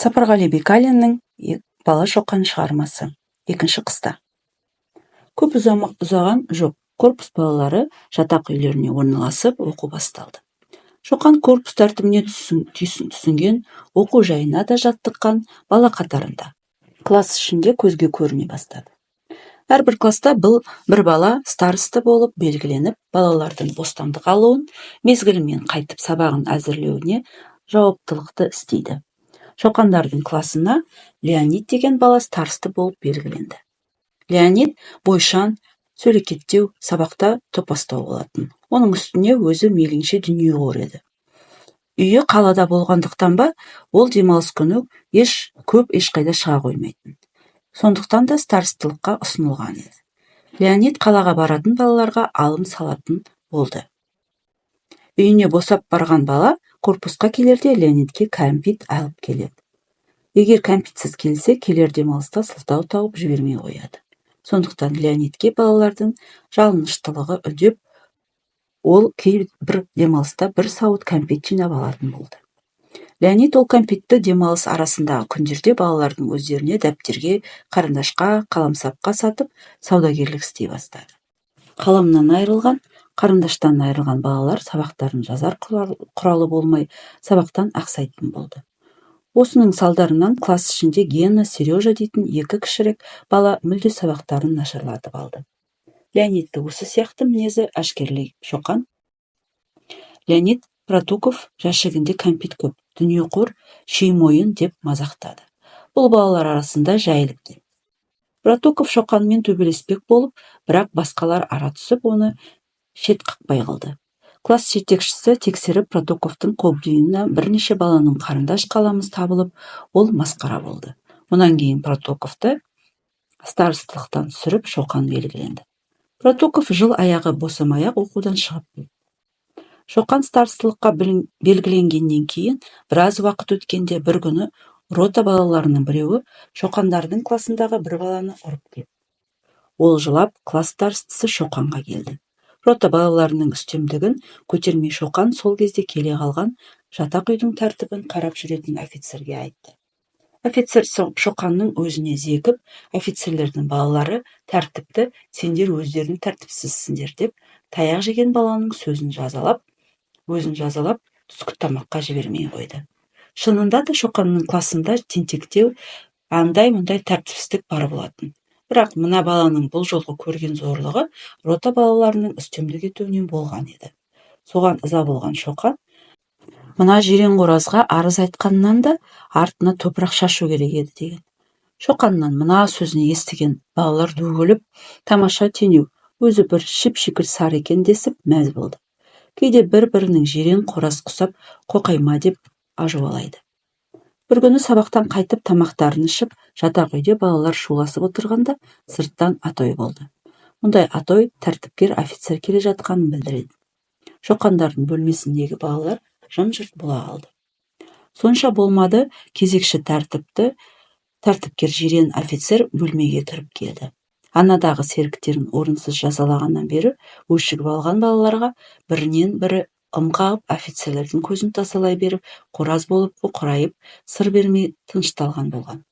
Сапарғали Бекалиннің Бала Шоқан шығармасы. Екінші қыста. Көп ұзаған жоқ. Корпус балалары жатақ үйлеріне орналасып, оқу басталды. Шоқан корпус тәртібіне түсінген, оқу жайына да жаттыққан бала қатарында. Класс ішінде көзге көріне бастады. Әрбір класста бір бала старосты болып белгіленіп, балалардың бостандық алуын, мезгілімен қайтып сабағын әзірлеуіне жауаптылықты істейді. Шоқандардың классына Леонид деген бала старосты болып белгіленді. Леонид бойшан, сөлекеттеу, сабақта топастау болатын. Оның үстіне өзі мейлінше дүние көреді. Үйі қалада болғандықтан ба, ол демалыс күні ешқайда шыға қоймайтын. Сондықтан да старостылыққа ұсынылған еді. Леонид қалаға баратын балаларға алым салатын болды. Үйіне босап барған бала корпусқа келерде Леонидке кәмпит алып келеді. Егер кәмпитсіз келсе, келер демалыста сылтау тауып жібермей қояды. Сондықтан Леонидке балалардың жалыныштылығы үдеп, ол кейбір демалыста бір сауыт кәмпит жинап алатын болды. Леонид ол кәмпитті демалыс арасындағы күндерде балалардың өздеріне дәптерге, қарындашқа, қаламсапқа сатып, саудагерлік істей бастады. Қаламнан айырылған, қарындаштан айырылған балалар сабақтарын жазар құралы болмай, сабақтан ақсайтын болды. Осының салдарынан класс ішінде Гена, Сережа дейтін екі кішірек бала мүлде сабақтарын нашарлатып алды. Леонидті осы сияқты мінезі әшкерлей Шоқан. Леонид Протуков жәшігінде кәмпит көп, дүниеқор, шеймойын деп мазақтады. Бұл балалар арасында жәйлікті. Протуков Шоқанмен төбелеспек болып, бірақ басқалар ара түсіп, оны шет қақпай қалды. Класс жетекшісі тексеріп Протуковтың қобдиына бірнеше баланың қарындаш қаламыз табылып, ол масқара болды. Онан кейін Протуковты старостылықтан түсіріп Шоқан белгіленді. Протуков жыл аяғы босамай-ақ оқудан шығып кетті. Шоқан старостылыққа белгіленгеннен кейін біраз уақыт өткенде бір күні рота балаларының біреуі Шоқандардың классындағы бір баланы ұрып кетті. Ол жылап, класс старостысы Шоқанға келді. Рота балаларының үстемдігін көтермей Шоқан сол кезде келе қалған жатақ үйдің тәртібін қарап жүретін офицерге айтты. Офицер Шоқанның өзіне зекіп, офицерлердің балалары тәртіпті, сендер өздерің тәртіпсізсіңдер деп, таяқ жеген баланың өзін жазалап, түскі тамаққа жібермей қойды. Шынында да Шоқанның классында тентектеу, андай-мұндай тәртіпсіздік бар болатын. Бірақ мына баланың бұл жолғы көрген зорлығы рота балаларының үстемдік етуінен болған еді. Соған ыза болған Шоқан, мына жирен қоразға арыз айтқаннан да артына топырақ шашу керек еді деген. Шоқаннан мына сөзін естіген балалар ду күліп, тамаша тенеу, өзі бір шіп-шикіл сары екен десіп мәз болды. Кейде бір-бірінің жирен қораз құсап, қоқайма деп ажуалайды. Бір күні сабақтан қайтып тамақтарын ішіп, жатақ үйде балалар шуласып отырғанда сырттан атой болды. Мұндай атой тәртіпкер офицер келе жатқанын білдіреді. Шоқандардың бөлмесіндегі балалар жым-жырт бола қалды. Сонша болмады, кезекші тәртіпкер жирен офицер бөлмеге кіріп келді. Анадағы серіктерін орынсыз жазалағаннан бері өшігіп алған балаларға бірінен бірі ымқағып, офицерлердің көзін тасалай беріп, қораз болып қоқырайып, сыр бермей тынышталған болған.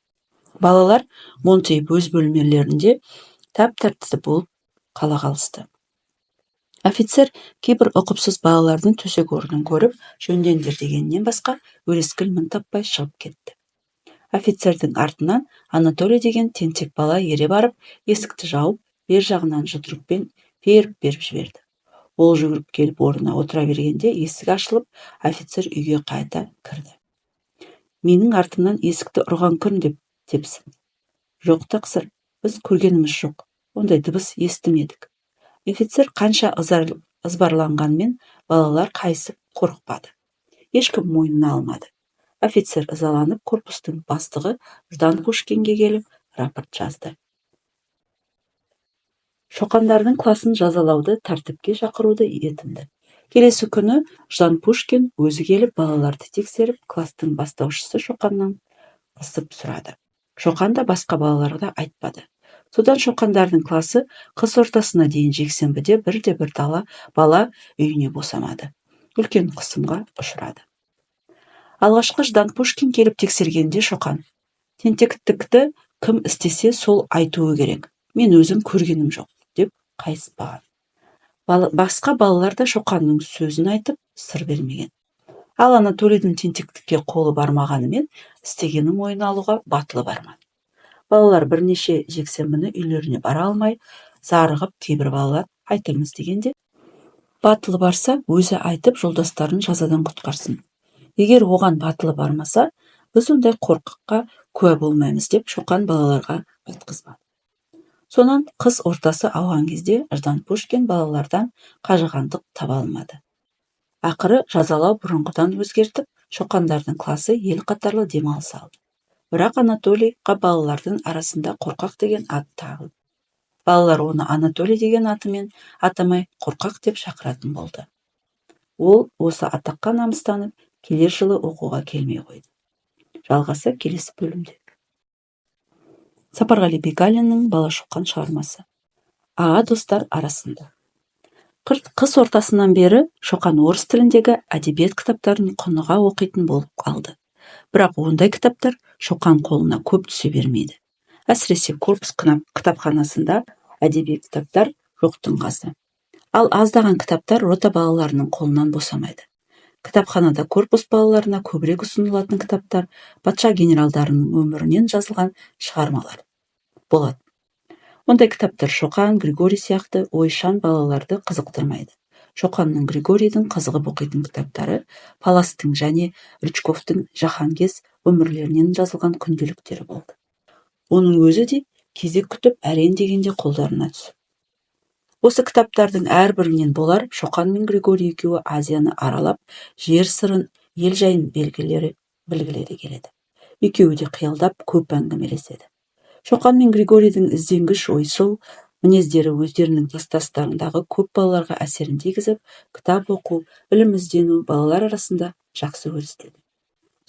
Балалар монтиып өз бөлмелерінде тәп-тәртіп болып қала қалысты. Офицер кейбір ұқыпсыз балалардың төсек орнын көріп, жөндеңдер дегеннен басқа өрескел мін таппай шығып кетті. Офицердің артынан Анатолий деген тентек бала ере барып, есікті жауып, бер жағынан жұдырықпен періп жіберді. Ол жүгіріп келіп орнына отыра бергенде есік ашылып, офицер үйге қайта кірді. Менің артымнан есікті ұрған кім деп тепсін. Жоқ тақсыр, біз көргеніміз жоқ, ондай дыбыс естімедік. Офицер қанша ызбарланғанмен балалар қайысып қорықпады. Ешкім мойнына алмады. Офицер ызаланып корпустың бастығы Ждан Пушкинге келіп рапорт жазды. Шоқандардың класын жазалауды, тәртіпке шақыруды етінді. Келесі күні Ждан Пушкин өзі келіп балаларды тексеріп, кластың бастаушысы Шоқаннан қысып сұрады. Шоқан да басқа балаларға айтпады. Содан Шоқандардың класы қыс ортасына дейін жексенбіде бірде-бір бала үйіне босамады. Үлкен қысымға ұшырады. Алғашқы Ждан Пушкин келіп тексергенде Шоқан: тентектікті кім істесе сол айтуы керек, мен өзім көргенім жоқ, деп қайыспаған. Басқа балалар да Шоқанның сөзін айтып сыр бермеген. Ал Анатолийдің тентектікке қолы бармағанымен істегенін мойнына алуға батылы бармады. Балалар бірнеше жексенбіні үйлеріне бара алмай, зарығып, кейбір балалар айтамыз дегенде, батылы барса, өзі айтып, жолдастарын жазадан құтқарсын. Егер оған батылы бармаса, біз ондай қорқыққа куә болмаймыз, деп Шоқан балаларға айтқызбады. Сонан қыс ортасы ауған кезде Ждан Пушкин балалардан қажығандық таба алмады. Ақыры жазалау бұрынғыдан өзгертіп, Шоқандардың класы ел қатарлы демалыс алды. Бірақ Анатолийға балалардың арасында қорқақ деген ат тағылды. Балалар оны Анатолий деген атымен атамай қорқақ деп шақыратын болды. Ол осы атаққа намыстанып, келер жылы оқуға келмей қойды. Жалғасы келесі бөлімде. Сапарғали Бегалиннің Бала Шоқан шығармасы. Аға достар арасында. Қыс ортасынан бері Шоқан орыс тіліндегі әдебиет кітаптарын құныға оқитын болып қалды. Бірақ ондай кітаптар Шоқан қолына көп түсе бермейді. Әсіресе корпус кітапханасында әдеби кітаптар жоқтың қасы. Ал аздаған кітаптар рота балаларының қолынан босамайды. Кітапханада корпус балаларына көбірек ұсынылатын кітаптар патша генералдарының өмірінен жазылған шығармалар болады. Ондай кітаптар Шоқан, Григорий сияқты ойшан балаларды қызықтырмайды. Шоқанның Григорийдің қызығып оқитын кітаптары Паластың және Рычковтың жаһанкез өмірлерінен жазылған күнделіктері болды. Оның өзі де кезек күтіп әрен дегенде қолдарына түсіп. Осы кітаптардың әрбірінен болар Шоқан мен Григорий екеуі Азияны аралап, жер сырын, ел жайын білгілері келеді. Екеуі де қиялдап көп әңгімелеседі. Шоқан мен Григорийдің ізденгіш, ойшыл мінездері өздерінің кластастарындағы көп балаларға әсерін тигізіп, кітап оқу, білім іздену балалар арасында жақсы өрістеді.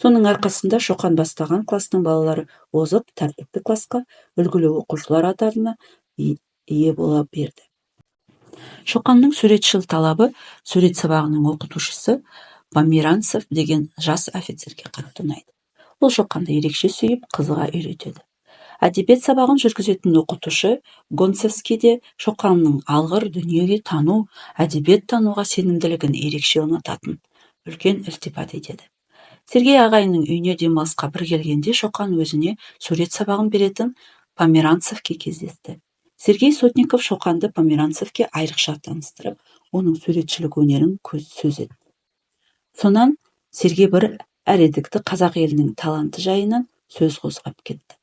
Соның арқасында Шоқан бастаған кластың балалары озып, тәртіпті класқа үлгілі оқушылар атағына ие бола берді. Шоқанның суретшіл талабы сурет сабағының оқытушысы Померанцев деген жас офицерге қатты ұнайды. Ол Шоқанды ерекше сүйіп, қызыға үйретеді. Әдебиет сабағын жүргізетін оқытушы Гонцевский де Шоқанның алғыр дүниеге тану, әдебиет тануға сенімділігін ерекше ұнататын, үлкен ілтипат етеді. Сергей ағайының үйіне демалысқа бір келгенде Шоқан өзіне сурет сабағын беретін Померанцевке кездесті. Сергей Сотников Шоқанды Померанцевке айрықша таныстырып, оның суретшілік өнерін сөз етті. Сонан Сергей бір әредікті қазақ елінің таланты жайынан сөз қозғап кетті.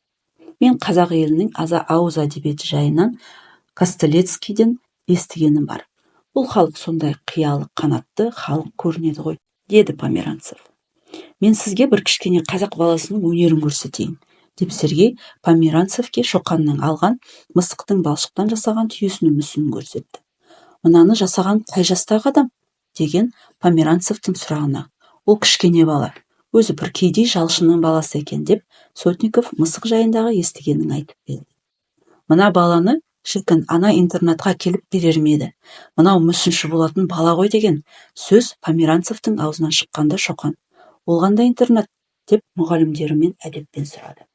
Мен қазақ елінің ауыз әдебиеті жайынан Костелецкийден естігенім бар. Бұл халық сондай қиялы қанатты халық көрінеді ғой, деді Померанцев. Мен сізге бір кішкене қазақ баласының өнерін көрсетейін, деп Сергей Померанцевке Шоқанның алған мысықтың балшықтан жасаған түйесінің мүсінін көрсетті. Мынаны жасаған қай жастағы адам? Деген Померанцевтің сұрағына. Ол кішкене бала, өзі бір кедей жалшының баласы екен, деп Сотников мысық жайындағы естігенін айтып берді. Мына баланы шіркін ана интернатқа келіп берер ме еді? Мынау мүсінші болатын бала ғой, деген сөз Померанцевтің аузынан шыққанда Шоқан: ол қандай интернат? Деп мұғалімдерімен әдеппен сұрады.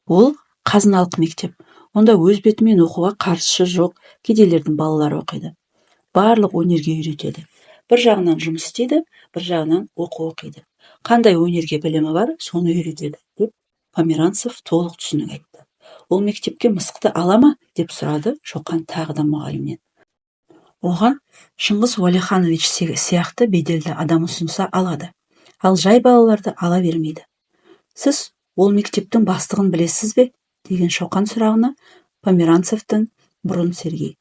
Ол қазыналық мектеп. Онда өз бетімен оқуға қарсы жоқ кедейлердің балалары оқиды. Барлық өнерге үйретеді. Бір жағынан жұмыс істейді, бір жағынан оқу оқиды. Қандай өнерге білімі бар, соны үйретеді, деп Померанцев толық түсінік айтты. Ол мектепке мысықты ала ма? Деп сұрады Шоқан тағы да мұғалімнен. Оған Шыңғыс Уәлиханович сияқты беделді адам ұсынса алады. Ал жай балаларды ала бермейді. Сіз ол мектептің бастығын білесіз бе? Деген Шоқан сұрағына Померанцевтің бұрын Сергей: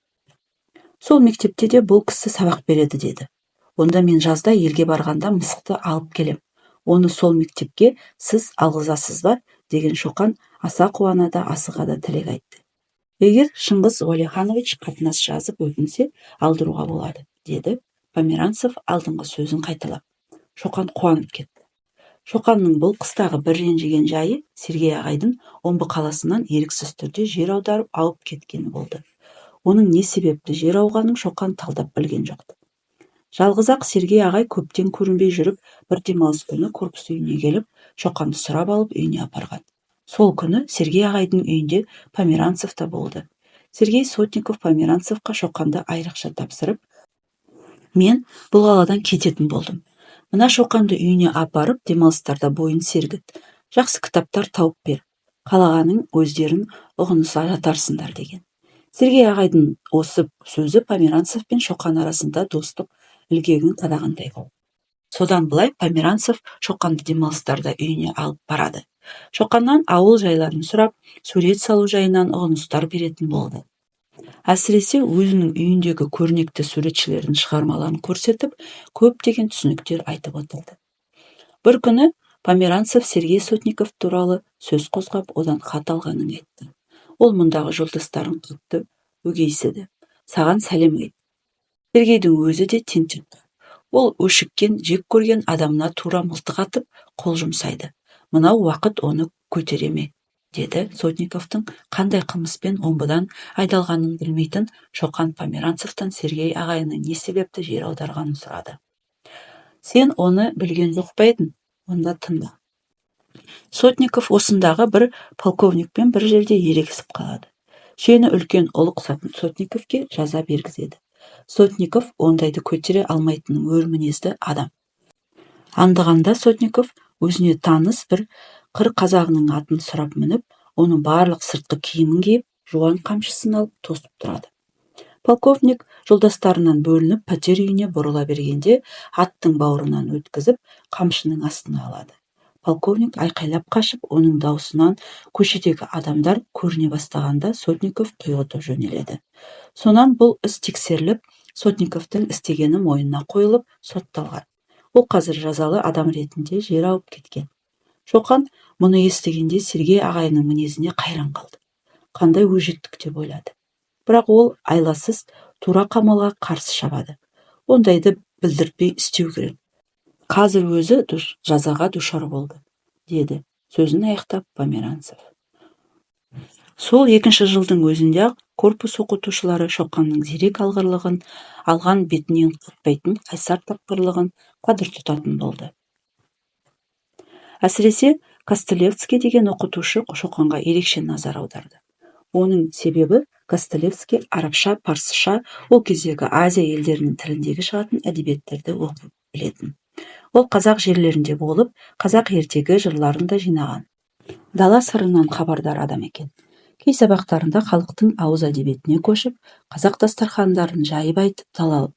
сол мектепте де бұл кісі сабақ береді, деді. Онда мен жазда елге барғанда мысықты алып келем. Оны сол мектепке сіз алғызасыз ба? Деген Шоқан аса қуана да асыға да тілек айтты. Егер Шыңғыс Уәлиханович қатынас жазып өтінсе, алдыруға болады, деді Померанцев алдыңғы сөзін қайталап. Шоқан қуанып кетті. Шоқанның бұл қыстағы бір ренжіген жайы Сергей ағайдың Омбы қаласынан еріксіз түрде жер аударып ауып кеткені болды. Оның не себепті жер ауғанын Шоқан талдап білген жоқты. Жалғыз-ақ Сергей ағай көптен көрінбей жүріп, бір демалыс күні корпус үйіне келіп, Шоқанды сұрап алып үйіне апарған. Сол күні Сергей ағайдың үйінде Померанцев та болды. Сергей Сотников Померанцевқа Шоқанды айрықша тапсырып, мен бұл қаладан кететін болдым. Мына Шоқанды үйіне апарып, демалыстарда бойын сергіт. Жақсы кітаптар тауып бер. Қалағаның өздерін ұғыныса жатарсыңдар деген. Сергей ағайдың осы сөзі Померанцев пен Шоқан арасында достық ілгегін қадағандай болды. Содан былай Померанцев Шоқанды демалыстарда үйіне алып барады. Шоқаннан ауыл жайларын сұрап, сурет салу жайынан ұғыныстар беретін болды. Әсіресе өзінің үйіндегі көрнекті суретшілердің шығармаларын көрсетіп, көптеген түсініктер айтып отырды. Бір күні Померанцев Сергей Сотников туралы сөз қозғап, одан хат алғанын айтты. Ол мұндағы жолдастарын қатты өгейсіді. Саған сәлем айтты. Сергейдің өзі де тентекті. Ол өшіккен, жек көрген адамына тура мылтық атып, қол жұмсайды. Мынау уақыт оны көтере ме? Деді Сотниковтың қандай қылмыспен омбыдан айдалғанын білмейтін Шоқан Померанцевтан Сергей ағайының не себепті жер аударғанын сұрады. Сен оны білген жоқ па едің? Онда тыңда. Сотников осындағы бір полковникпен бір жерде ерегісіп қалады. Шені үлкен ұлық Сотниковке жаза бергізеді. Сотников ондайды көтере алмайтын өр мінезді адам. Аңдығанда Сотников өзіне таныс бір қыр қазағының атын сұрап мініп, оның барлық сыртқы киімін киіп, жуан қамшысын алып тосып тұрады. Полковник жолдастарынан бөлініп пәтер үйіне бұрыла бергенде, аттың бауырынан өткізіп, қамшының астына алады. Полковник айқайлап қашып, оның даусынан көшедегі адамдар көріне бастағанда Сотников құйғытып жөнеледі. Сонан бұл іс тексеріліп, Сотниковтың істегені мойнына қойылып, сотталған. Ол қазір жазалы адам ретінде жер ауып кеткен. Шоқан мұны естігенде Сергей ағайының мінезіне қайран қалды. Қандай өжеттік деп ойлады. Бірақ ол айласыз тура қамалға қарсы шабады. Ондайды білдіртпей істеу керек. Қазір өзі жазаға душар болды, деді сөзін аяқтап Померанцев. Сол 2-ші жылдың өзінде корпус оқытушылары Шоқанның зерек алғырлығын, алған бетінен қайтпайтын қайсар тапқырлығын қадір тұтатын болды. Әсіресе Костылевский деген оқытушы Шоқанға ерекше назар аударды. Оның себебі Костылевский арабша, парсыша, ол кездегі Азия елдерінің тіліндегі шығатын әдебиеттерді оқып білетін. Ол қазақ жерлерінде болып, қазақ ертегі жырларын да жинаған. Дала сырынан хабардар адам екен. Кей сабақтарында халықтың ауыз әдебиетіне көшіп, қазақ дастархандарын жайып айтып,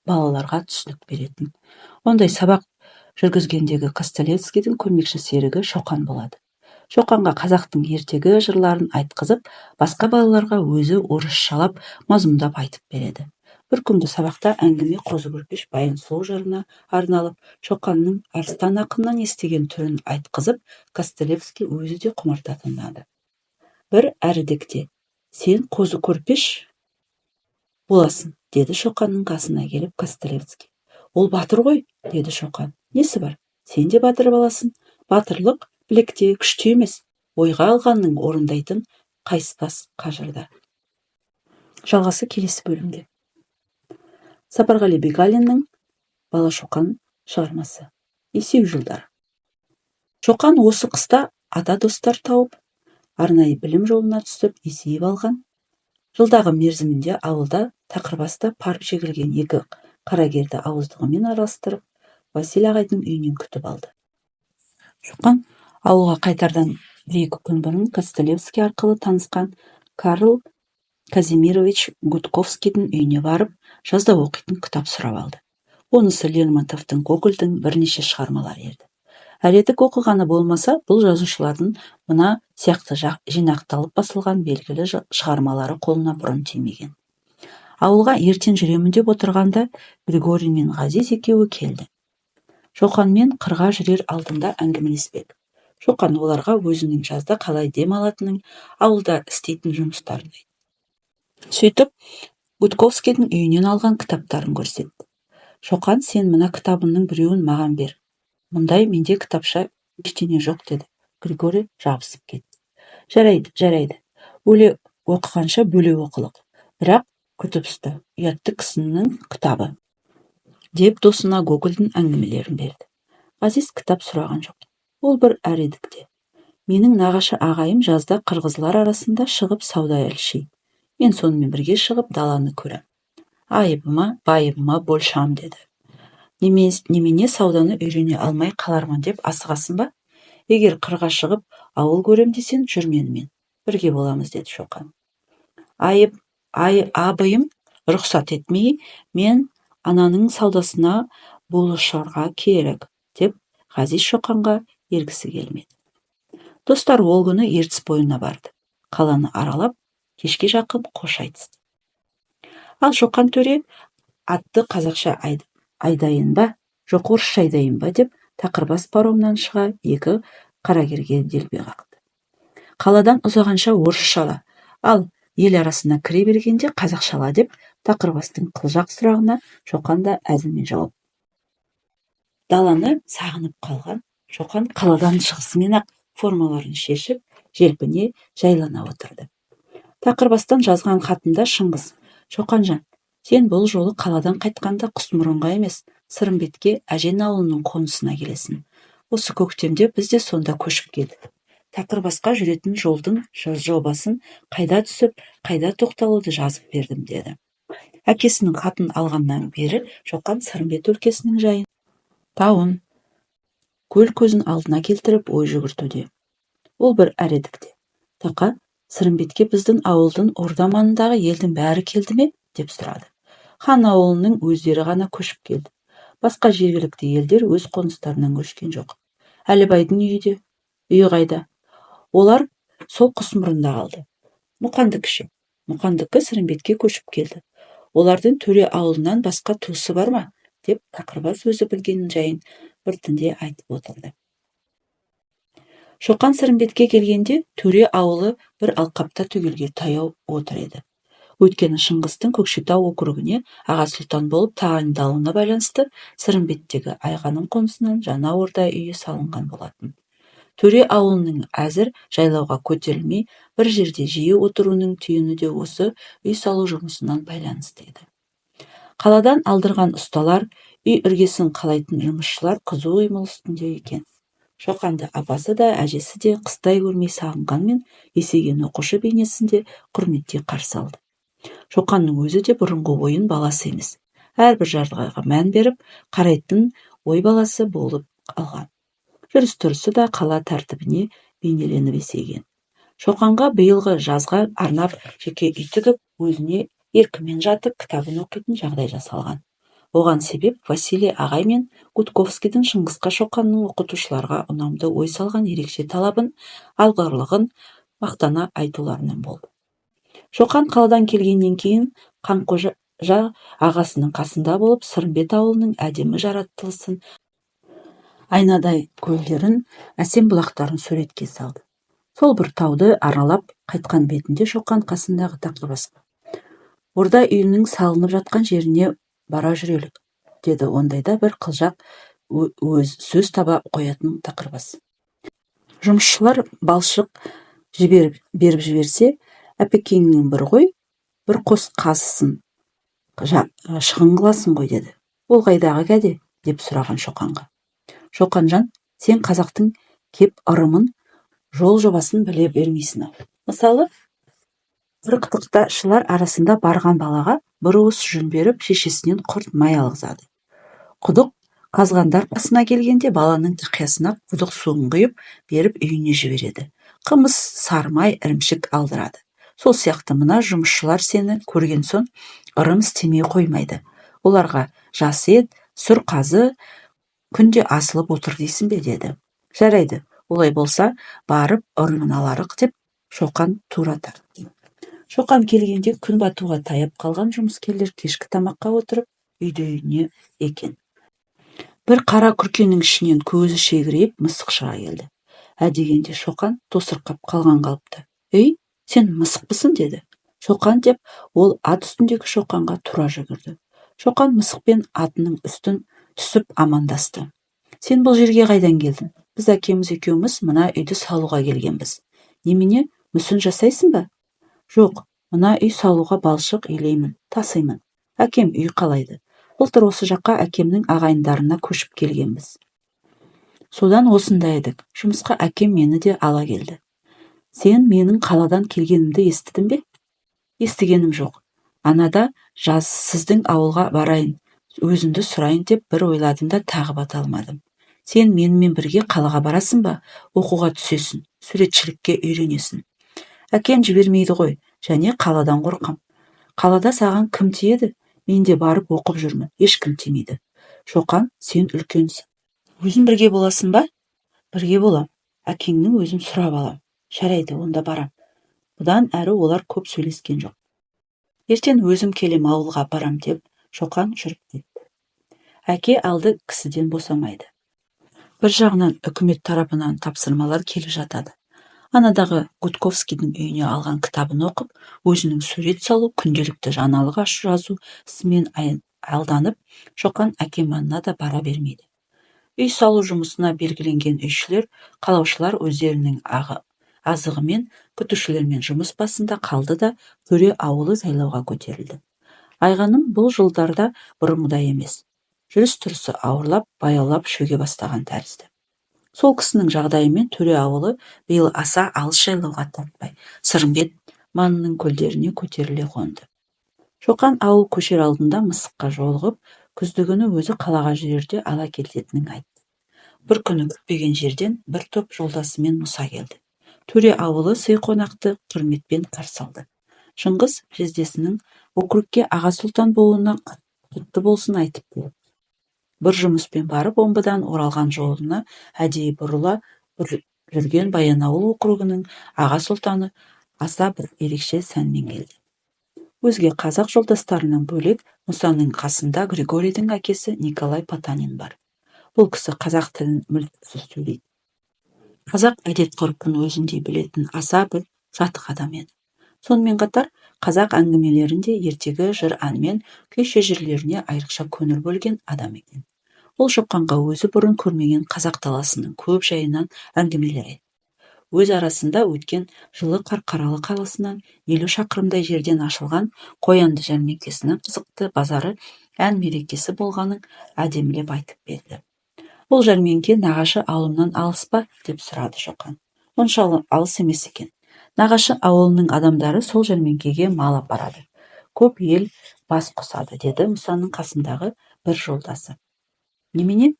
балаларға түсінік беретін. Ондай сабақ жүргізгендегі Костылевскийдің көмекші серігі Шоқан болады. Шоқанға қазақтың ертегі жырларын айтқызып, басқа балаларға өзі орысшалап, мазмұндап айтып береді. Бір күнгі сабақта әңгіме Қозы Көрпеш Баян Сұлу жырына арналып, Шоқанның арыстан ақыннан естіген түрін айтқызып, Костылевский өзі де құмарта тыңдады. Бір әрідекте, сен Қозы Көрпеш боласың, деді Шоқанның қасына келіп Костылевский. Ол батыр ғой, деді Шоқан. Несі бар? Сен де батыр баласың. Батырлық білекте, күште емес, ойға алғанның орындайтын қайыспас қажырда. Жалғасы келесі бөлімде. Сапарғали Бегалиннің Бала Шоқан шығармасы. Есеу жылдар. Шоқан осы қыста ата достар тауып, арнайы білім жолына түсіп есейіп алған. Жылдағы мерзімінде ауылда тақырбаста парып жегілген 2 қарагерді ауыздығымен араластырып, Василий ағайдың үйінен күтіп алды. Шоқан ауылға қайтардан 1-2 күн бұрын Костылевский арқылы танысқан Карл Казимирович Гудковскийдің үйіне барып, жазда оқитын кітап сұрап алды. Онысы Лермонтовтың, Гогольдің бірнеше шығармалары еді. Әредік оқығаны болмаса, бұл жазушылардың мына сияқты жинақталып басылған белгілі шығармалары қолына бұрын тимеген. Ауылға ертең жүремін деп отырғанда Григорий мен Ғазиз екеуі келді. Шоқанмен қырға жүрер алдында әңгімелеспек. Шоқан оларға өзінің жазда қалай дем алатынын, ауылда істейтін жұмыстарын айтты. Сөйтіп, Гудковскийдің үйінен алған кітаптарын көрсетті. Шоқан, сен мына кітабының біреуін маған бер. Мұндай менде кітапша ештеңе жоқ, деді. Григорий жабысып кетті. Жарайды. Өле оқығанша бөле оқылық. Бірақ күтіп ұста, ұятты кісінің кітабы. деп досына Гогольдің әңгімелерін берді. Ғазиз кітап сұраған жоқ. Ол бір әредікте. Менің нағашы ағайым жазда қырғызлар арасында шығып сауда әлши. Мен сонымен бірге шығып даланы көрем. Айыбыма, байыбыма болшам деді. Немене сауданы үйрене алмай қалармын деп асығасың ба? Егер қырға шығып ауыл көрем десең, жүр менімен. Бірге боламыз, деді Шоқан. Абайым рұқсат етмей, мен ананың саудасына болышарға керек, деп Ғазиз Шоқанға ергісі келмеді. Достар ол күні ертіс бойына барды. Қаланы аралап, кешке жақын қош айтысты. Ал Шоқан төре атты қазақша айдайын ба, жоқ орысша айдайын ба деп тақырбас паромнан шыға екі қарагерге делбе қақты. Қаладан ұзағанша орысшала, ал ел арасына кіре бергенде қазақшала деп тақырбастың қылжақ сұрағына Шоқан да әзілмен жауап. Даланы сағынып қалған Шоқан қаладан шығысымен-ақ формаларын шешіп, желпіне жайлана отырды. Тақырбастан жазған хатында Шыңғыс: Шоқанжан, сен бұл жолы қаладан қайтқанда Құсмұрынға емес, Сырымбетке әжен ауылының қонысына келесің. Осы көктемде біз де сонда көшіп келдік. Тақырбасқа жүретін жолдың жобасын қайда түсіп, қайда тоқталуды жазып бердім, деді. Әкесінің хатын алғаннан бері Шоқан Сырымбет өлкесінің жайын, тауын, көл көзін алдына келтіріп ой жүгіртуде. Ол бір әредікте. Тақа, Сырымбетке біздің ауылдың орда маңындағы елдің бәрі келді ме? Деп сұрады. Хан ауылының өздері ғана көшіп келді. Басқа жергілікті елдер өз қоныстарынан көшкен жоқ. Әлібайдың үйі қайда? Олар сол Құсмұрында қалды. Мұқандікі Сырымбетке көшіп келді. Олардың төре ауылынан басқа туысы бар ма? Деп Тақырбас өзі білгенін жайын біртінде айтып отырды. Шоқан Сырымбетке келгенде төре ауылы бір алқапта түгелге таяу отыр еді. Өйткені Шыңғыстың Көкшетау округіне аға сұлтан болып тағайындалуына байланысты Сырымбеттегі Айғаның қонысынан жаңа орда үйі салынған болатын. Төре ауылының әзір жайлауға көтерілмей бір жерде жиі отыруының түйіні де осы үй салу жұмысынан байланысты еді. Қаладан алдырған ұсталар, үй іргесін қалайтын жұмысшылар қызу қимыл үстінде екен. Шоқанды апасы да әжесі де қыстай көрмей сағынғанмен есейген оқушы бейнесінде құрметте қарсы алды. Шоқанның өзі де бұрынғы ойын баласы емес. Әрбір жағдайға мән беріп қарайтын ой баласы болып алған. Жүріс-тұрысы да қала тәртібіне бейнеленіп есейген. Шоқанға биылғы жазға арнап жеке үй тігіп, өзіне еркімен жатып кітабын оқитын жағдай жасалған. Оған себеп Василий ағай мен Гудковскийдің Шыңғысқа Шоқанның оқытушыларға ұнамды ой салған ерекше талабын, алғырлығын мақтана айтуларынан болды. Шоқан қаладан келгеннен кейін Қанқожа ағасының қасында болып Сырымбет ауылының әдемі жаратылысын, айнадай көлдерін, әсем бұлақтарын суретке салды. Сол бір тауды аралап қайтқан бетінде Шоқан қасындағы Тақырбасқа: орда үйінің салынып жатқан жеріне бара жүрелік, деді. Ондайда бір қылжақ өз сөз таба қоятын Тақырбас. Жұмысшылар балшық беріп жіберсе, әпекеңнің бір ғой, бір қос қазысын шығын қыласын ғой, деді. Ол қайдағы кәде? Деп сұраған Шоқанға. Шоқанжан, сен қазақтың кеп ырымын, жол жобасын біле бермейсің. Мысалы, қырықтықташылар арасында барған балаға бір уыс жүн беріп, шешесінен құрт май алғызады. Құдық қазғандар қасына келгенде баланың тақиясына құдық суын құйып беріп үйіне жібереді. Қымыз, сармай, ірімшік алдырады. Сол сияқты мына жұмысшылар сені көрген соң ырым істемей қоймайды. Оларға жас ет, сүр қазы күнде асылып отыр дейсің бе, деді. Жарайды, олай болса барып ырымын аларық, деп Шоқан тура тартты. Шоқан келгенде күн батуға таяп қалған жұмыскерлер кешкі тамаққа отырып үйде екен. Бір қара күркенің ішінен көзі шегірейіп мысық шыға келді. Дегенде Шоқан тосырқап қалған қалыпты. Ей, сен мысықпысың, деді. Шоқан деп, ол ат үстіндегі Шоқанға тура жүгірді. Шоқан мысықпен атының үстін түсіп амандасты. Сен бұл жерге қайдан келдің? Біз әкеміз екеуміз мына үйді салуға келгенбіз. Немене, мүсін жасайсың ба? Жоқ, мына үй салуға балшық илеймін, тасаймын. Әкем үй қалайды. былтыр осы жаққа әкемнің ағайындарына көшіп келгенбіз. Содан осында едік. Жұмысқа әкем мені де ала келді. Сен менің қаладан келгенімді естідің бе? Естігенім жоқ. Анада жаз сіздің ауылға барайын, өзімді сұрайын деп бір ойладым да тағы бата алмадым. Сен менімен бірге қалаға барасың ба? Оқуға түсесің, суретшілікке үйренесің. Әкем жібермейді ғой, және қаладан қорқам. Қалада саған кім тиеді? Мен де барып оқып жүрмін, ешкім тимейді. Шоқан, сен үлкенсің. Өзің бірге боласың ба? Бірге болам. Әкеңнің өзім сұрап алам. Жарайды, онда барам. Бұдан әрі олар көп сөйлескен жоқ. Ертең өзім келем ауылға барам деп Шоқан жүріп кетті. Әке алды кісіден босамайды. Бір жағынан үкімет тарапынан тапсырмалар келіп жатады. Анадағы Гудковскийдің үйіне алған кітабын оқып, өзінің сурет салу, күнделікті жаңалық жазу ісімен алданып, Шоқан әкем маңына да бара бермейді. Үй салу жұмысына белгіленген үйшілер, қалаушылар өздерінің азығымен күтушілермен жұмыс басында қалды да төре ауылы жайлауға көтерілді. Айғаным бұл жылдарда бұрынғыдай емес. Жүріс-тұрысы ауырлап, баяулап шөге бастаған тәрізді. Сол кісінің жағдайымен төре ауылы биыл аса алыс жайлауға тартпай, Сырымбет маңының көлдеріне көтеріле қонды. Шоқан ауыл көшер алдында мысыққа жолығып, күздігүні өзі қалаға жүрерде ала келетінін айтты. Бір күні күтпеген жерден бір топ жолдасымен Мұса келді. Төре ауылы сый қонақты құрметпен қарсы алды. Шыңғыс жездесінің округке аға сұлтан болуына құтты болсын айтып берді. Бір жұмыспен барып, омбыдан оралған жолына әдейі бұрыла жүрген Баянауыл округінің аға сұлтаны аса бір ерекше сәнмен келді. Өзге қазақ жолдастарынан бөлек Мұсаның қасында Григорийдің әкесі Николай Потанин бар. Бұл кісі қазақ тілін мүлтіксіз сөйлейді. Қазақ әдет-ғұрпын өзіндей білетін аса бір жатық адам еді. Сонымен қатар қазақ әңгімелерінде ертегі, жыр, ән мен күй шежірлеріне айрықша көңіл бөлген адам екен. Ол Шоқанға өзі бұрын көрмеген қазақ даласының көп жайынан әңгімелер еді. Өз арасында өткен жылы Қарқаралы қаласынан 50 шақырымдай жерден ашылған Қоянды жәрмеңкесінің қызықты базары ән мерекесі болғанын әдемілеп айтып берді. Бұл жәрмеңке нағашы ауылымнан алыс па деп сұрады Шоқан. Онша алыс емес екен. Нағашы ауылының адамдары сол жәрмеңкеге мал апарады. Көп ел бас қосады, деді Мұсаның қасындағы бір жолдасы. Немене?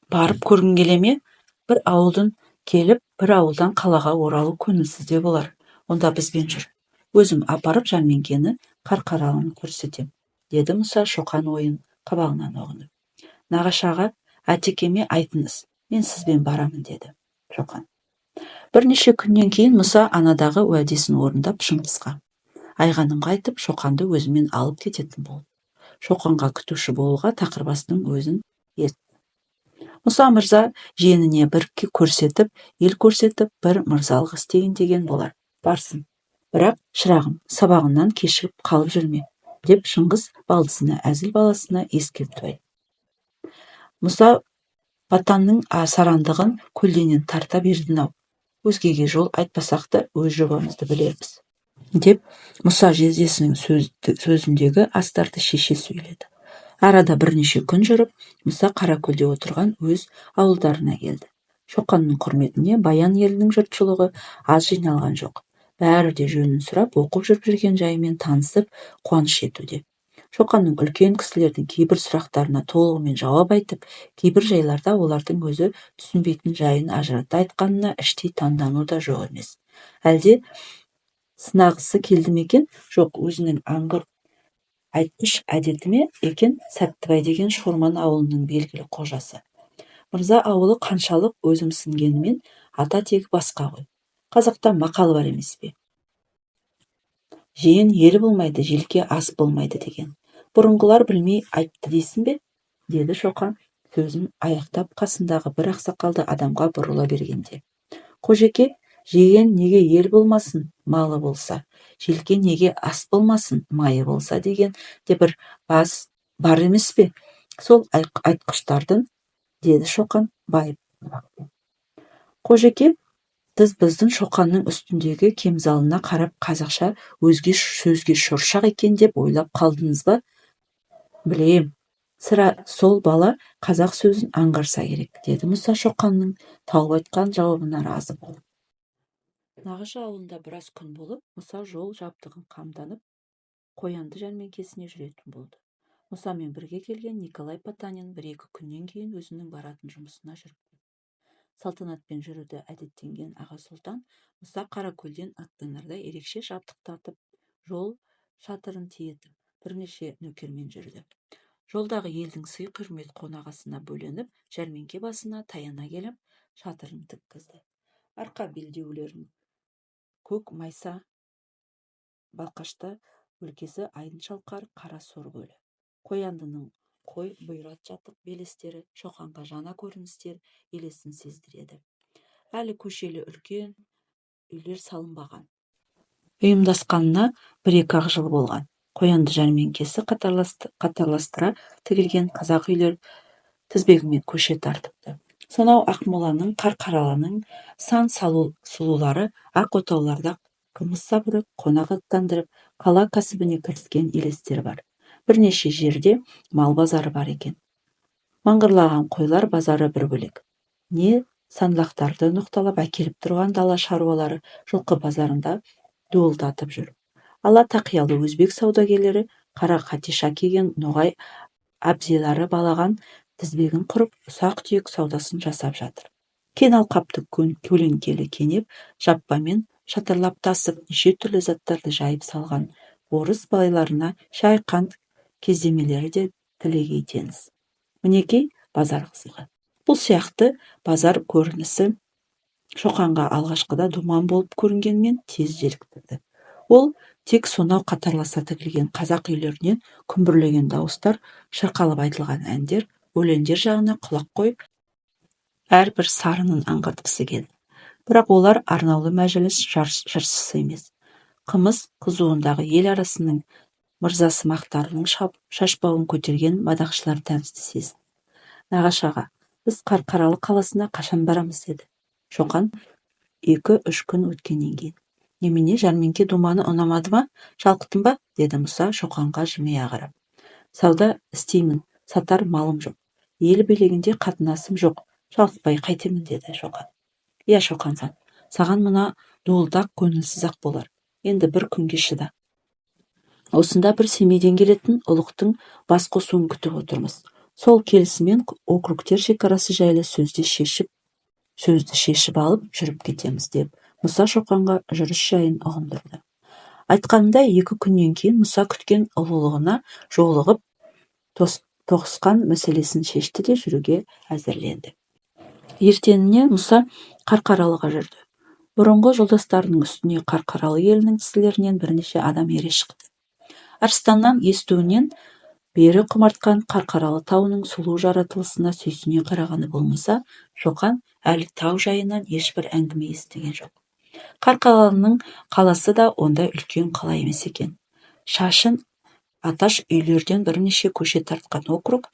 Барып көргің келе ме? Бір ауылдан келіп, бір ауылдан қалаға оралу көңілсіз де болар. Онда бізбен жүр. Өзім апарып жәрмеңкені Қарқаралыны көрсетем, деді Мұса Шоқан ойын қабағынан ұғынып. Нағашаға әтекеме айтыңыз, мен сізбен барамын, деді Шоқан. Бірнеше күннен кейін Мұса анадағы уәдесін орындап Шыңғысқа айғанымға айтып, Шоқанды өзімен алып кететін болды. Шоқанға күтуші болуға Тақырбастың өзін ертті. Мұса мырза жиеніне бір көрсетіп, ел көрсетіп, бір мырзалық істейін деген болар. Барсын. Бірақ, шырағым, сабағынан кешігіп қалып жүрме, деп Шыңғыс балдысына, әзіл баласына ескертті. Мұса Батанның сарандығын көлденен тарта бердін-ау. Өзгеге жол айтпасақ та өз жобамызды білерміз, деп Мұса жездесінің сөзіндегі астарды шеше сөйледі. Арада бірнеше күн жүріп, Мұса Қаракөлде отырған өз ауылдарына келді. Шоқанның құрметіне Баян елінің жұртшылығы аз жиналған жоқ. Бәрі де жөнін сұрап, оқып жүрген жайымен танысып, қуаныш етуде. Шоқанның үлкен кісілердің кейбір сұрақтарына толығымен жауап айтып, кейбір жайларда олардың өзі түсінбейтін жайын ажырата айтқанына іштей таңдану да жоқ емес. Әлде сынағысы келді ме екен? Жоқ, өзінің аңғыр айтқыш әдеті ме екен? Сәттібай деген Шорман ауылының белгілі қожасы. Мырза ауылы қаншалық өзімсінгенімен ата тегі басқа ғой. Қазақта мақал бар емес пе? Жиен ел болмайды, желке ас болмайды деген. Бұрынғылар білмей айтты дейсің бе? Деді Шоқан сөзін аяқтап қасындағы бір ақсақалды адамға бұрыла бергенде. Қожеке, жиен неге ел болмасын, малы болса, желке неге ас болмасын, майы болса деген де бір бас бар емес пе? Сол айтқыштардың, деді Шоқан байып. Қожеке, сіз біздің Шоқанның үстіндегі кемзалына қарап қазақша өзге сөзге шоршақ екен деп ойлап қалдыңыз ба? Білем, сірә сол бала қазақ сөзін аңғарса керек, деді Мұса Шоқанның тауып айтқан жауабына разы болып. Нағашы ауылында біраз күн болып, Мұса жол жабдығын қамданып, қоянды жәрмеңкесіне жүретін болды. Мұсамен бірге келген Николай Потанин 1-2 күннен кейін өзінің баратын жұмысына жүріп кетті. Салтанатпен жүруді әдеттенген аға сұлтан Мұса Қаракөлден аттанарда ерекше жабдықтатып, жол шатырын тиетіп, бірнеше нөкермен жүрді. Жолдағы елдің сый құрмет қонағасына бөленіп, жәрмеңке басына таяна келіп, шатырын тіккізді. Арқа белдеулерін көк майса балқашта өлкесі айдын шалқар қара сор көлі. Қояндының қой бұйрат жатық белестері Шоқанға жаңа көріністер елесін сездіреді. Әлі көшелі үлкен үйлер салынбаған. Ұйымдасқанына 1-2 жыл болған. Қоянды жәрмеңкесі қатарластыра тігілген қазақ үйлер тізбегімен көше тартыпты. Сонау Ақмоланың, Қарқаралының сан сұлулары ақ отауларда қымыз сапырып, қонақ аттандырып, қала кәсібіне кіріскен елестер бар. Бірнеше жерде мал базары бар екен. Маңғырлаған қойлар базары бір бөлек. Не сандықтарды ноқталап әкеліп тұрған дала шаруалары жылқы базарында дуылдатып жүр. Ала тақиялы өзбек саудагерлері қара қатиша киген ноғай әбзелары балаған тізбегін құрып, ұсақ-түйек саудасын жасап жатыр. Кен алқапты көлеңкелі кенеп, жаппамен шатырлап тасып, неше түрлі заттарды жайып салған орыс байларына шай, қант кездемелері де тілегей теңіз. Мінекей базар қызығы. Бұл сияқты базар көрінісі Шоқанға алғашқыда думан болып көрінгенмен тез желіктірді. Ол тек сонау қатарласа тігілген қазақ үйлерінен күмбірлеген дауыстар, шырқалып айтылған әндер, өлеңдер жағына құлақ қойып, әрбір сарынын аңғартқысы келді. Бірақ олар арнаулы мәжіліс жыршысы емес. Қымыз қызуындағы ел арасының мырзасымақтарының шашбауын көтерген мадақшылар тәрізді сезді. Нағашы аға, біз Қарқаралы қаласына қашан барамыз, деді Шоқан 2-3 күн өткеннен кейін. Немене, жәрмеңке думаны ұнамады ма, жалқытын ба, деді Мұса Шоқанға жымия қарап. Сауда істеймін, сатар малым жоқ. Ел билегінде қатынасым жоқ, жалықпай қайтемін, деді Шоқан. Иә, Шоқансан, саған мына дуылдақ көңілсіз-ақ болар. Енді бір күнге шыда. Осында бір Семейден келетін ұлықтың бас қосуын күтіп отырмыз. Сол келісімен округтер шекарасы жайлы сөзді шешіп алып жүріп кетеміз, деп Мұса Шоқанға жүріс жайын ұғындырды. Айтқанында 2 күннен кейін Мұса күткен ұлылығына жолығып, тоғысқан мәселесін шешті де жүруге әзірленді. Ертеңіне Мұса Қарқаралыға жүрді. Бұрынғы жолдастарының үстіне Қарқаралы елінің кісілерінен бірнеше адам ере шықты. Арыстаннан естуінен бері құмартқан Қарқаралы тауының сұлу жаратылысына сүйсіне қарағаны болмаса, Шоқан әлі тау жайынан ешбір әңгіме естіген жоқ. Қарқаралының қаласы да ондай үлкен қала емес екен. Шашын аташ үйлерден бірнеше көше тартқан округ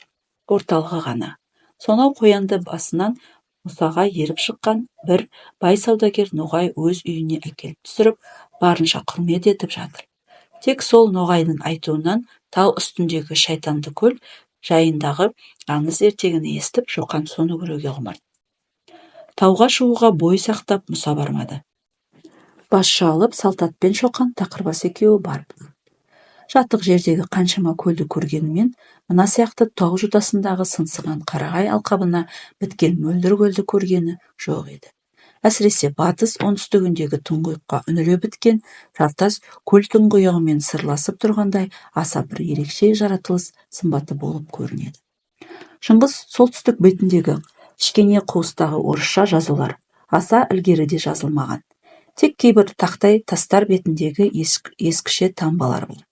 орталығы ғана. Сонау Қоянды басынан Мұсаға еріп шыққан бір бай саудагер ноғай өз үйіне әкеліп түсіріп, барынша құрмет етіп жатыр. Тек сол ноғайдың айтуынан тау үстіндегі шайтанды көл жайындағы аңыз ертегіні естіп, Шоқан соны көруге құмарды. Тауға шығуға бой сақтап Мұса бармады. Басшы алып Салтатпен Шоқан Тақырбас екеуі барып. Жатық жердегі қаншама көлді көргенімен, мына сияқты тау жотасындағы сыңсыған қарағай алқабына біткен мөлдір көлді көргені жоқ еді. Әсіресе батыс оңтүстігіндегі тұңғиыққа үңіле біткен жартас көл тұңғиығымен сырласып тұрғандай аса бір ерекше жаратылыс сымбаты болып көрінеді. Шыңғыс солтүстік бетіндегі кішкене қуыстағы орысша жазулар аса ілгеріде жазылмаған. Тек кейбір тақтай тастар бетіндегі ескіше таңбалар бар.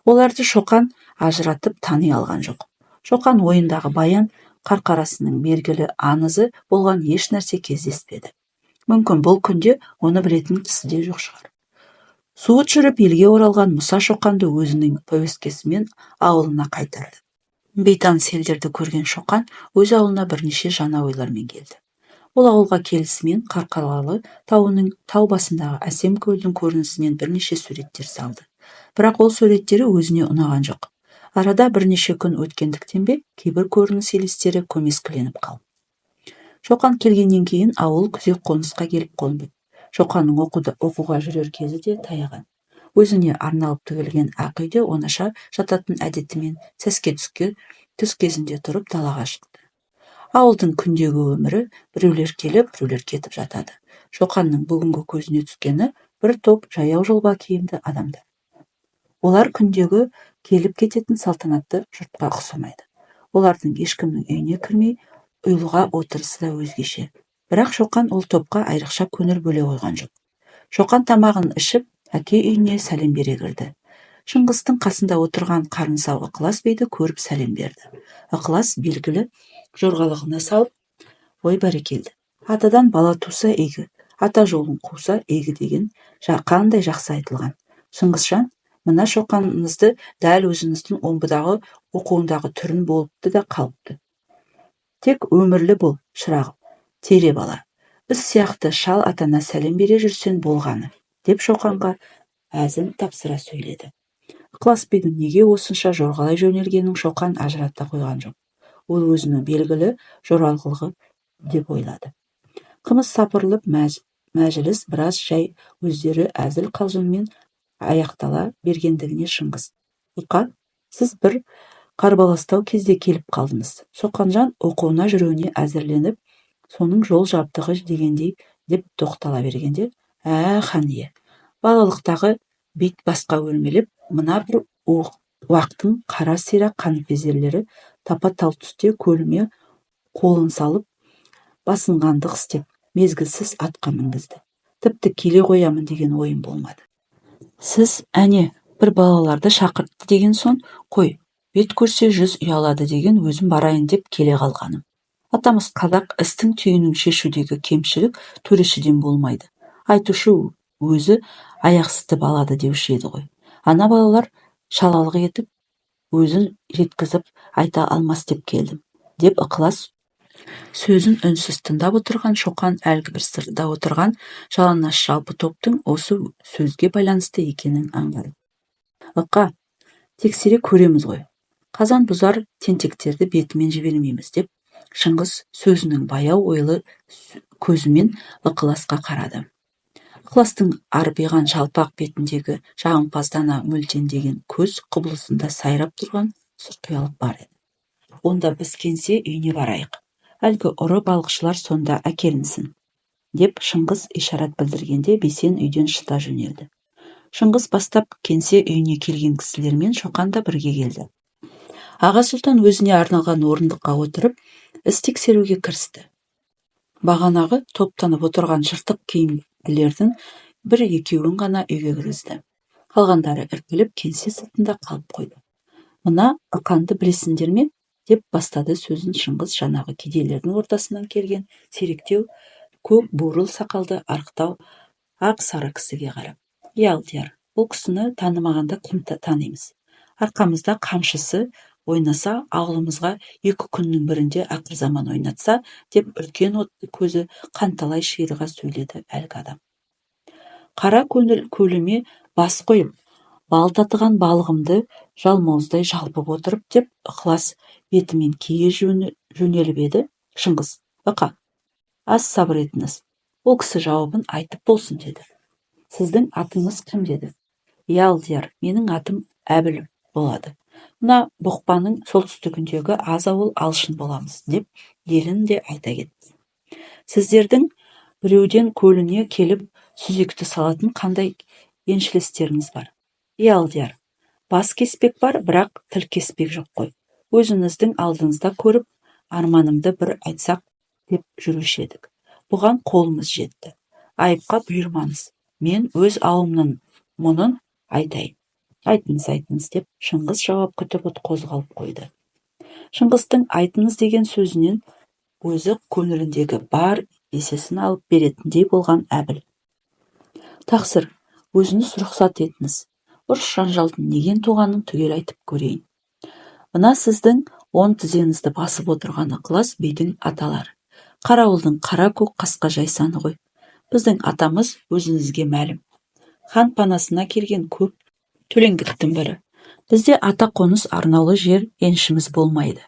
Оларды Шоқан ажыратып тани алған жоқ. Шоқан ойындағы баян қарқарасының белгілі аңызы болған еш нәрсе кездеспеді. Мүмкін бұл күнде оны білетін кісі де жоқ шығар. Суыт жүріп елге оралған Мұса Шоқанды өзінің пәуескесімен ауылына қайтарды. Бейтаныс елдерді көрген Шоқан өз ауылына бірнеше жаңа ойлармен келді. Ол ауылға келісімен Қарқаралы тауының тау басындағы әсем көлдің көрінісінен бірнеше суреттер салды. Бірақ ол суреттері өзіне ұнаған жоқ. Арада бірнеше күн өткендіктен бе кейбір көрініс елестері көмескіленіп қалды. Шоқан келгеннен кейін ауыл күзек қонысқа келіп қонды. Шоқанның оқуға жүрер кезі де таяған. Өзіне арналып тігілген ақ үйде онаша жататын әдетімен сәске түс кезінде тұрып далаға шықты. Ауылдың күндегі өмірі біреулер келіп, біреулер кетіп жатады. Шоқанның бүгінгі көзіне түскені бір топ жаяу жолба киімді адамдар. Олар күндегі келіп кететін салтанатты жұртқа ұқсамайды. Олардың ешкімнің үйіне кірмей, ұйылға отырысы да өзгеше. Бірақ Шоқан ол топқа айрықша көңіл бөле қойған жоқ. Шоқан тамағын ішіп, әке үйіне сәлем бере кірді. Шыңғыстың қасында отырған қарынсау Ықылас бейді көріп сәлем берді. Ықылас белгілі жорғалығына салып, ой бәрекелді. Атадан бала туса игі, ата жолын қуса игі деген қандай жақсы айтылған. Шыңғысжан, мына Шоқаныңызды дәл өзіңіздің омбыдағы оқуындағы түрін болыпты да қалыпты. Тек өмірлі бол, шырағым, тере бала. Біз сияқты шал атана сәлем бере жүрсен болғаны, деп Шоқанға әзін тапсыра сөйледі. Ықылас бидің неге осынша жорғалай жөнелгенін Шоқан ажырата қойған жоқ. Ол өзінің белгілі жоралғылығы деп ойлады. Қымыз сапырылып, мәжіліс біраз жай өздері әзіл қалжыңмен аяқтала бергендігіне Шыңғыс: Ұқа, сіз бір қарбаластау кезде келіп қалдыңыз. Шоқанжан оқуына жүруіне әзірленіп, соның жол жабдығы дегендей деп тоқтала бергенде: хан ие, балалықтағы бет басқа өрмелеп, мына бір уақтың қара сирақ қаныпезерлері тапа-тал түсте көліме қолын салып, басынғандық істеп, мезгілсіз атқа мінгізді. Тіпті келе қоямын деген ойым болмады. Сіз, әне, бір балаларды шақыртты деген соң, қой, бет көрсе жүз ұялады деген өзім барайын деп келе қалғаным. Атамыз қазақ істің түйінін шешудегі кемшілік төрешіден болмайды. Айтушы өзі аяқсызды балады деуші еді ғой. Ана балалар шалалық етіп, өзін жеткізіп айта алмас деп келдім, деп Ықылас сөзін үнсіз тыңдап отырған Шоқан әлгі бір сырда отырған жалаңаш жалпы топтың осы сөзге байланысты екенін аңғарды. Ыққа, тексере көреміз ғой. Қазан бұзар тентектерді бетімен жібермейміз, деп Шыңғыс сөзінің баяу ойлы көзімен Ықыласқа қарады. Ықыластың арбиған жалпақ бетіндегі жағымпаздана мөлтендеген көз құбылысында сайрап тұрған сұрқиялық бар еді. Онда біз кеңсе үйіне барайық. Әлгі ұры балықшылар сонда әкелінсін, деп Шыңғыс ишарат білдіргенде Бесен үйден шыта жөнелді. Шыңғыс бастап кеңсе үйіне келген кісілермен Шоқан да бірге келді. Аға сұлтан өзіне арналған орындыққа отырып, іс тексеруге кірісті. Бағанағы топтанып отырған жыртық киімділердің бір екеуін ғана үйге кіргізді. Қалғандары іркіліп кеңсе сыртында қалып қойды. Мына Ықанды білесіңдер ме? Деп бастады сөзін Шыңғыс жаңағы кедейлердің ортасынан келген сиректеу, көк бурыл сақалды арықтау ақ сары кісіге қарап. Алдияр, бұл кісіні танымағанда кім танимыз? Арқамызда қамшысы ойнаса, ауылымызға 2 күннің бірінде ақырзаман ойнатса, деп үлкен көзі қанталай шиырға сөйледі әлгі адам. Қара көліме бас қойып, бал татыған балығымды жалмауыздай жалпып отырып, деп Ықылас бетімен кие жөнеліп еді. Шыңғыс: Ықа, аз сабыр етіңіз, ол кісі жауабын айтып болсын, деді. Сіздің атыңыз кім? Деді. Алдияр, менің атым Әбіл болады. Мына бұқпаның солтүстігіндегі аз ауыл Алшын боламыз, деп елін де айта кетті. Сіздердің біреуден көліне келіп сүзекті салатын қандай еншілестеріңіз бар? Алдияр, бас кеспек бар, бірақ тіл кеспек жоқ қой. Өзіңіздің алдыңызда көріп, арманымды бір айтсақ деп жүруші едік. Бұған қолымыз жетті. Айыпқа бұйырмаңыз. Мен өз ауымның мұнын айтайын. Айтыңыз, деп Шыңғыс жауап күтіп қозғалып қойды. Шыңғыстың айтыңыз деген сөзінен өзі көңіліндегі бар есесін алып беретіндей болған Әбіл: Тақсыр, өзіңіз рұқсат етіңіз. Ұрыс жанжалдың неден туғанын түгел айтып көрейін. Мына сіздің 10 тізеңізді басып отырған Ықылас бидің аталары. Қарауылдың қара көк қасқа жайсаны ғой. Біздің атамыз өзіңізге мәлім. Хан панасына келген көп төлеңгіттің бірі. Бізде ата қоныс арнаулы жер еншіміз болмайды.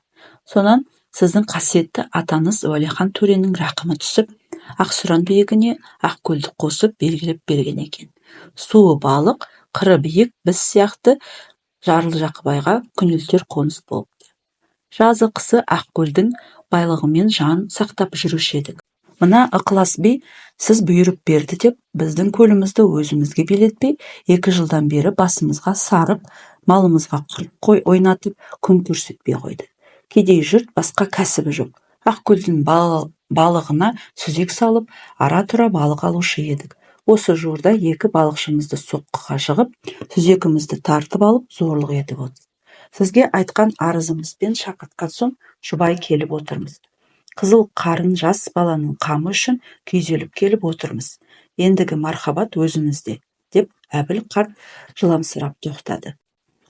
Сонан сіздің қасиетті атаңыз Уәлихан төренің рақымы түсіп, Ақсұран биігіне Ақкөлді қосып белгілеп берген екен. Суы балық, қыры биік біз сияқты Жарыл Жақыбайға күнелтер қоныс болыпты. Жазы қысы Ақкөлдің байлығымен жан сақтап жүруші едік. Мына ықылас би сіз бұйырып берді деп, біздің көлімізді өзімізге билетпей, 2 жылдан бері басымызға сарып, малымызға қой ойнатып, күн көрсетпей қойды. Кедей жұрт басқа кәсібі жоқ. Ақкөлдің балығына сүзек салып, ара-тұра балық алушы едік. Осы жуырда 2 балықшымызды соққыға жығып, сүзегімізді тартып алып, зорлық етіп отыр. Сізге айтқан арызымызбен шақыртқан соң жұбай келіп отырмыз. Қызыл қарын жас баланың қамы үшін күйзеліп келіп отырмыз. Ендігі мархабат өзіңізде, деп Әбіл қарт жыламсырап тоқтады.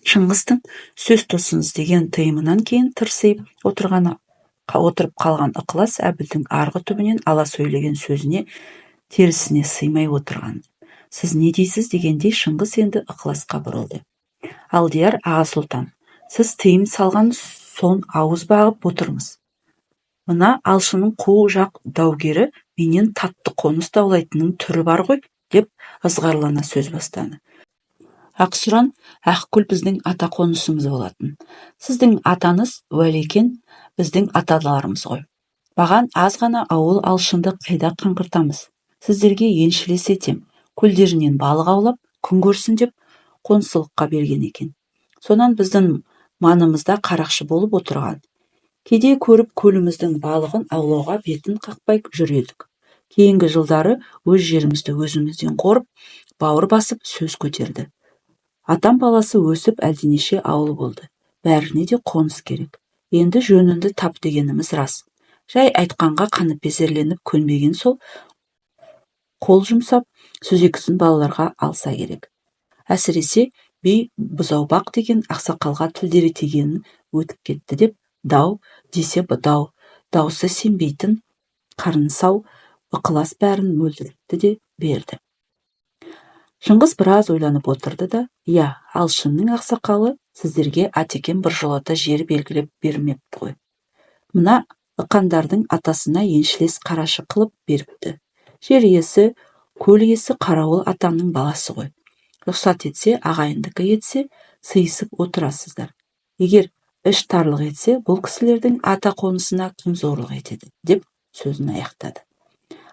Шыңғыстың сөз тосыңыз деген тыйымынан кейін тырсиып отырып қалған ықылас Әбілдің арғы түбінен ала сөйлеген сөзіне терісіне сыймай отырған. Сіз не дейсіз дегендей Шыңғыс енді ықыласқа бұрылды. Алдияр аға сұлтан, сіз тыйым салған сон ауыз бағып отырмыз. Мына алшының қу жақ даугері менен татты қоныс даулайтынның түрі бар ғой, деп ызғарлана сөз бастады. Ақсұран, Ақкөл біздің ата қонысымыз болатын. Сіздің атаңыз Уәлекен біздің аталарымыз ғой. Баған аз ғана ауыл алшынды қайда қаңғыртамыз. Сіздерге еншілес етем, көлдерінен балық аулап, күн көрсін деп қонсылыққа берген екен. Сонан біздің маңымызда қарақшы болып отырған. Кейде көріп көліміздің балығын аулауға бетін қақпай жүредік. Кейінгі жылдары өз жерімізді өзімізден қорып, бауыр басып сөз көтерді. Атам баласы өсіп әлденеше ауыл болды. Бәріне де қоныс керек. Енді жөнінді тап дегеніміз рас. Жай айтқанға қаныпезерленіп көнбеген сол, қол жұмсап, сүзексін балаларға алса керек. Әсіресе би бұзаубақ деген ақсақалға тілдері тигенін өтіп кетті деп, дау десе дау, даусы сенбейтін қарынсау ықылас бәрін мөлдіртті де берді. Шыңғыс біраз ойланып отырды да, алшынның ақсақалы сіздерге атекем біржолата жер белгілеп бермепті ғой. Мына ықандардың атасына еншілес қарашы қылып беріпті. Жер иесі, көл иесі қарауыл атамның баласы ғой. Рұқсат етсе, ағайындікі етсе, сыйысып отырасыздар. Егер іш тарлық етсе, бұл кісілердің ата қонысына кім зорлық етеді, деп сөзін аяқтады.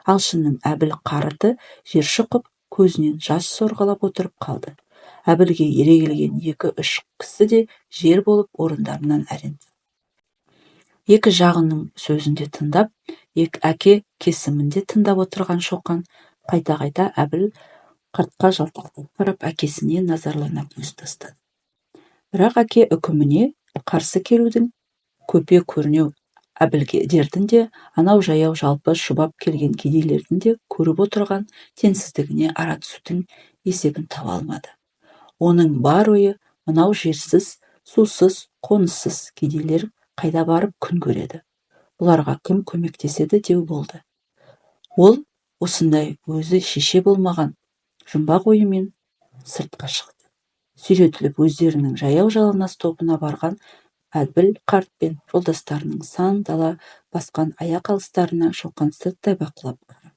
Алшынның Әбіл қарыты жер шұқып, көзінен жас сорғалап отырып қалды. Әбілге ере келген 2-3 кісі де жер болып орындарынан әренді. Екі жағының сөзінде тыңдап, әке кесімінде тыңдап отырған Шоқан қайта-қайта Әбіл қартқа жалтақтап қарап әкесіне назарлана көз тастады. Бірақ әке үкіміне қарсы келудің көпе көрнеу Әбілгердің де, анау жаяу жалпы шұбап келген кедейлердің де көріп отырған теңсіздігіне ара түсудің есебін таба алмады. Оның бар ойы мынау жерсіз, сусыз, қоныссыз кедейлер қайда барып күн көреді. Бұларға кім көмектеседі деу болды. Ол осындай өзі шеше болмаған жұмбақ ойымен сыртқа шықты. Сүйретіліп өздерінің жаяу жалаңаш тобына барған Әбіл қарт пен жолдастарының сан дала басқан аяқ алыстарына Шоқан сырттай бақылап қарады.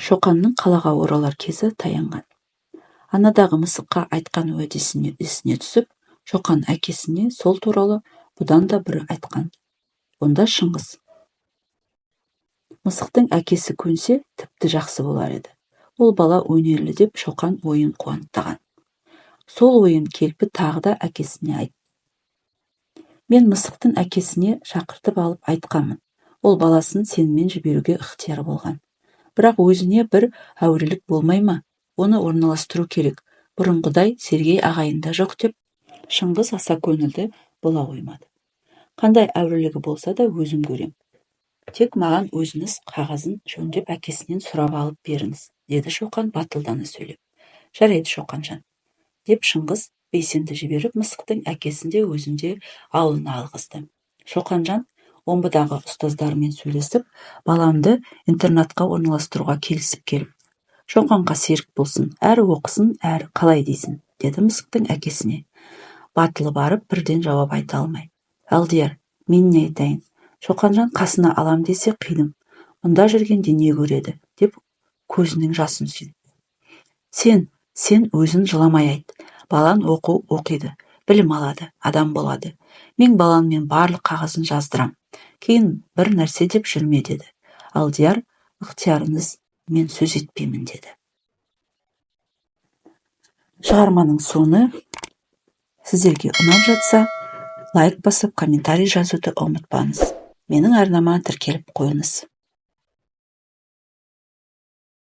Шоқанның қалаға оралар кезі таянған. Анадағы мысыққа айтқан уәдесіне есіне түсіп, Шоқан әкесіне сол туралы бұдан да бір айтқан. Онда Шыңғыс: мысықтың әкесі көнсе, тіпті жақсы болар еді. Ол бала өнерлі деп Шоқан ойын қуанттаған. Сол ойын келпі тағы да әкесіне айтты. Мен мысықтың әкесіне шақыртып алып айтқанмын. Ол баласын сенімен жіберуге ықтияры болған. Бірақ өзіне бір әурелік болмай ма? Оны орналастыру керек. Бұрынғыдай Сергей ағайында жоқ деп Шыңғыс аса көңілді бола қоймады. Қандай әурелігі болса да өзім көрем. Тек маған өзіңіз қағазын жөндеп әкесінен сұрап алып беріңіз, деді Шоқан батылдана сөйлеп. Жарайды Шоқанжан, деп Шыңғыс Бейсенді жіберіп, мысықтың әкесінде өзінде ауылына алғызды. Шоқанжан омбыдағы ұстаздарымен сөйлесіп, баламды интернатқа орналастыруға келісіп келіп. Шоқанға серік болсын, әрі оқысын, әрі қалай дейсің, деді мысықтың әкесіне. батылы барып бірден жауап айта алмай. Алдияр, мен не айтайын? Шоқанжан қасына алам десе қидым. Мұнда жүргенде не көреді, деп көзінің жасын сүйді. Сен өзің жыламай айт. Балан оқиды, білім алады, адам болады. Мен баланмен барлық қағазын жаздырам. Кейін бір нәрсе деп жүрме, деді. Алдияр, ықтиярыңыз, мен сөз етпеймін, деді. Шығарманың соңы сіздерге ұнап жатса, лайк басып, комментарий жазуды ұмытпаңыз. Менің арнама тіркеліп қойыңыз.